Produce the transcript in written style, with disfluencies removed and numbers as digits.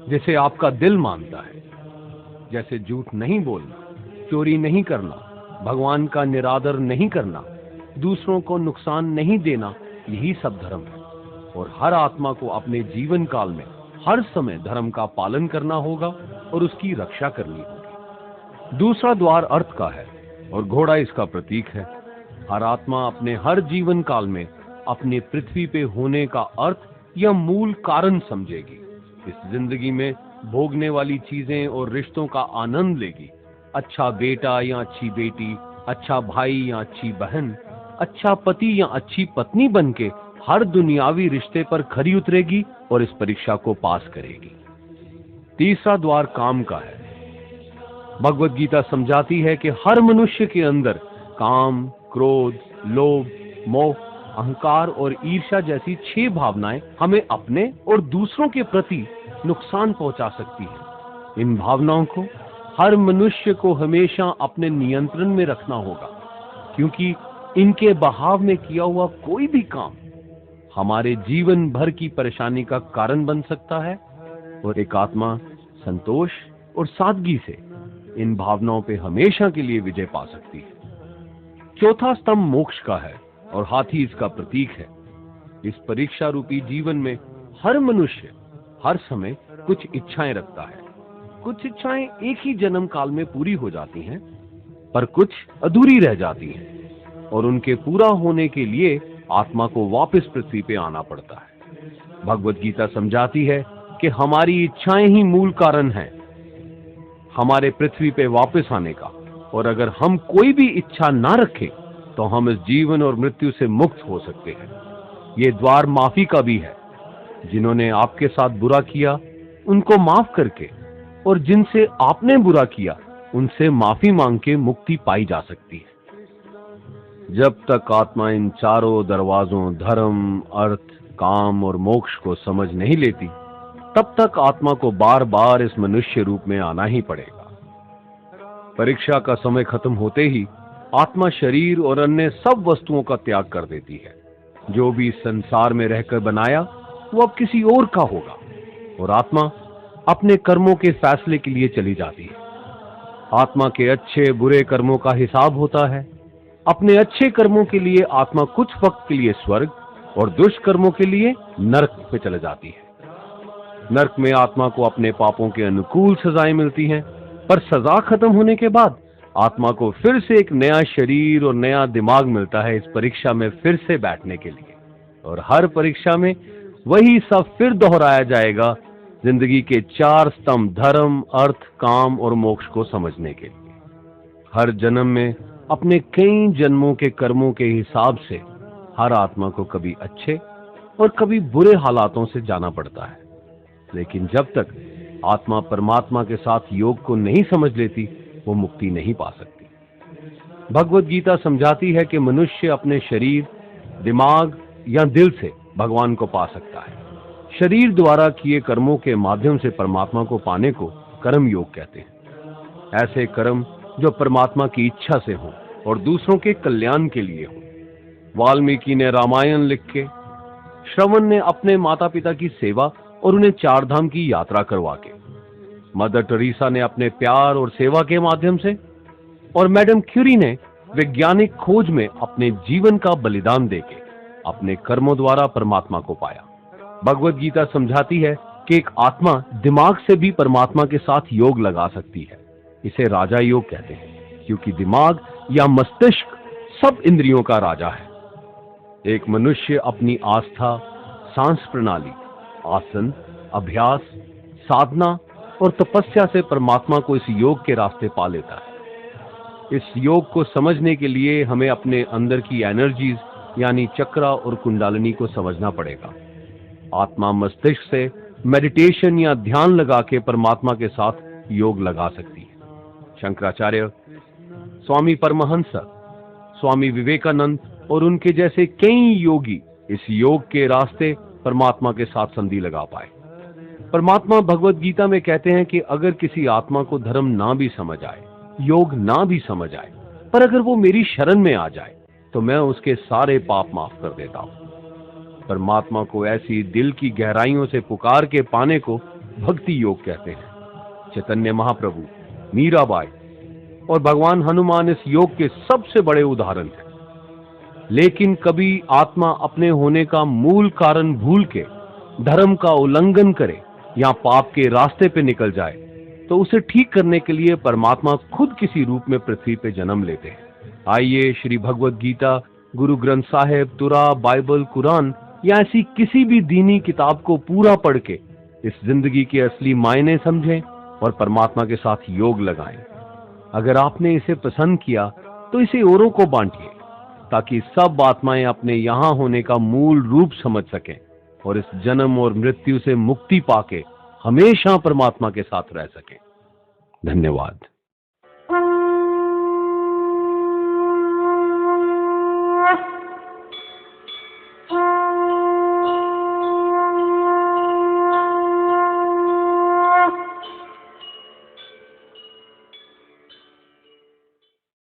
जिसे आपका दिल मानता है, जैसे झूठ नहीं बोलना, चोरी नहीं करना, भगवान का निरादर नहीं करना, दूसरों को नुकसान नहीं देना, यही सब धर्म है। और हर आत्मा को अपने जीवन काल में हर समय धर्म का पालन करना होगा और उसकी रक्षा करनी होगी। दूसरा द्वार अर्थ का है और घोड़ा इसका प्रतीक है। हर आत्मा अपने हर जीवन काल में अपने पृथ्वी पे होने का अर्थ या मूल कारण समझेगी। इस जिंदगी में भोगने वाली चीजें और रिश्तों का आनंद लेगी। अच्छा बेटा या अच्छी बेटी, अच्छा भाई या अच्छी बहन, अच्छा पति या अच्छी पत्नी बनके हर दुनियावी रिश्ते पर खरी उतरेगी और इस परीक्षा को पास करेगी। तीसरा द्वार काम का है। भगवत गीता समझाती है कि हर मनुष्य के अंदर काम, क्रोध, लोभ, मोह, अहंकार और ईर्ष्या जैसी 6 भावनाएं हमें अपने और दूसरों के प्रति नुकसान पहुंचा सकती हैं। इन भावनाओं को हर मनुष्य को हमेशा अपने नियंत्रण में रखना होगा, क्योंकि इनके बहाव में किया हुआ कोई भी काम हमारे जीवन भर की परेशानी का कारण बन सकता है। और एक आत्मा संतोष और सादगी से इन भावनाओं पे हमेशा के लिए विजय पा सकती है। चौथा स्तंभ मोक्ष का है और हाथी इसका प्रतीक है। इस परीक्षा रूपी जीवन में हर मनुष्य हर समय कुछ इच्छाएं रखता है। कुछ इच्छाएं एक ही जन्म काल में पूरी हो जाती हैं, पर कुछ अधूरी रह जाती हैं और उनके पूरा होने के लिए आत्मा को वापस पृथ्वी पे आना पड़ता है। भगवत गीता समझाती है कि हमारी इच्छाएं ही मूल कारण हैं हमारे पृथ्वी पे वापस आने का, और अगर हम कोई भी इच्छा ना रखें तो हम इस जीवन और मृत्यु से मुक्त हो सकते हैं। ये द्वार माफी का भी है। जिन्होंने आपके साथ बुरा किया उनको माफ करके और जिनसे आपने बुरा किया उनसे माफी मांग के मुक्ति पाई जा सकती है। जब तक आत्मा इन चारों दरवाजों धर्म, अर्थ, काम और मोक्ष को समझ नहीं लेती, तब तक आत्मा को बार बार इस मनुष्य रूप में आना ही पड़ेगा। परीक्षा का समय खत्म होते ही आत्मा शरीर और अन्य सब वस्तुओं का त्याग कर देती है। जो भी संसार में रहकर बनाया वो अब किसी और का होगा और आत्मा अपने कर्मों के फैसले के लिए चली जाती है। आत्मा के अच्छे बुरे कर्मों का हिसाब होता है। अपने अच्छे कर्मों के लिए आत्मा कुछ वक्त के लिए स्वर्ग और दुष्कर्मों के लिए नरक पे चले जाती है। नरक में आत्मा को अपने पापों के अनुकूल सजाएं मिलती हैं, पर सजा खत्म होने के बाद आत्मा को फिर से एक नया शरीर और नया दिमाग मिलता है इस परीक्षा में फिर से बैठने के लिए। और हर परीक्षा में वही सब फिर दोहराया जाएगा, जिंदगी के 4 स्तंभ धर्म, अर्थ, काम और मोक्ष को समझने के लिए। हर जन्म में अपने कई जन्मों के कर्मों के हिसाब से हर आत्मा को कभी अच्छे और कभी बुरे हालातों से जाना पड़ता है। लेकिन जब तक आत्मा परमात्मा के साथ योग को नहीं समझ लेती, वो मुक्ति नहीं पा सकती। भगवत गीता समझाती है कि मनुष्य अपने शरीर, दिमाग या दिल से भगवान को पा सकता है। शरीर द्वारा किए कर्मों के माध्यम से परमात्मा को पाने को कर्म योग कहते हैं। ऐसे कर्म जो परमात्मा की इच्छा से हो और दूसरों के कल्याण के लिए हो। वाल्मीकि ने रामायण लिख के, श्रवण ने अपने माता पिता की सेवा और उन्हें 4 धाम की यात्रा करवा के, मदर टेरेसा ने अपने प्यार और सेवा के माध्यम से, और मैडम क्यूरी ने वैज्ञानिक खोज में अपने जीवन का बलिदान देके अपने कर्मों द्वारा परमात्मा को पाया। भगवत गीता समझाती है कि एक आत्मा दिमाग से भी परमात्मा के साथ योग लगा सकती है। इसे राजा योग कहते हैं, क्योंकि दिमाग या मस्तिष्क सब इंद्रियों का राजा है। एक मनुष्य अपनी आस्था, सांस प्रणाली, आसन, अभ्यास, साधना और तपस्या से परमात्मा को इस योग के रास्ते पा लेता है। इस योग को समझने के लिए हमें अपने अंदर की एनर्जीज यानी चक्रा और कुंडलिनी को समझना पड़ेगा। आत्मा मस्तिष्क से मेडिटेशन या ध्यान लगा के परमात्मा के साथ योग लगा सकती है। शंकराचार्य, स्वामी परमहंस, स्वामी विवेकानंद और उनके जैसे कई योगी इस योग के रास्ते परमात्मा के साथ संधि लगा पाए। परमात्मा भगवत गीता में कहते हैं कि अगर किसी आत्मा को धर्म ना भी समझ आए, योग ना भी समझ आए, पर अगर वो मेरी शरण में आ जाए तो मैं उसके सारे पाप माफ कर देता हूं। परमात्मा को ऐसी दिल की गहराइयों से पुकार के पाने को भक्ति योग कहते हैं। चैतन्य महाप्रभु, मीराबाई और भगवान हनुमान इस योग के सबसे बड़े उदाहरण हैं। लेकिन कभी आत्मा अपने होने का मूल कारण भूल के धर्म का उल्लंघन करे या पाप के रास्ते पे निकल जाए, तो उसे ठीक करने के लिए परमात्मा खुद किसी रूप में पृथ्वी पे जन्म लेते हैं। आइए श्री भगवद गीता, गुरु ग्रंथ साहिब, तुरा, बाइबल, कुरान या ऐसी किसी भी दीनी किताब को पूरा पढ़ के इस जिंदगी के असली मायने समझें और परमात्मा के साथ योग लगाएं। अगर आपने इसे पसंद किया तो इसे औरों को बांटिए, ताकि सब आत्माएं अपने यहां होने का मूल रूप समझ सकें और इस जन्म और मृत्यु से मुक्ति पाके हमेशा परमात्मा के साथ रह सकें। धन्यवाद।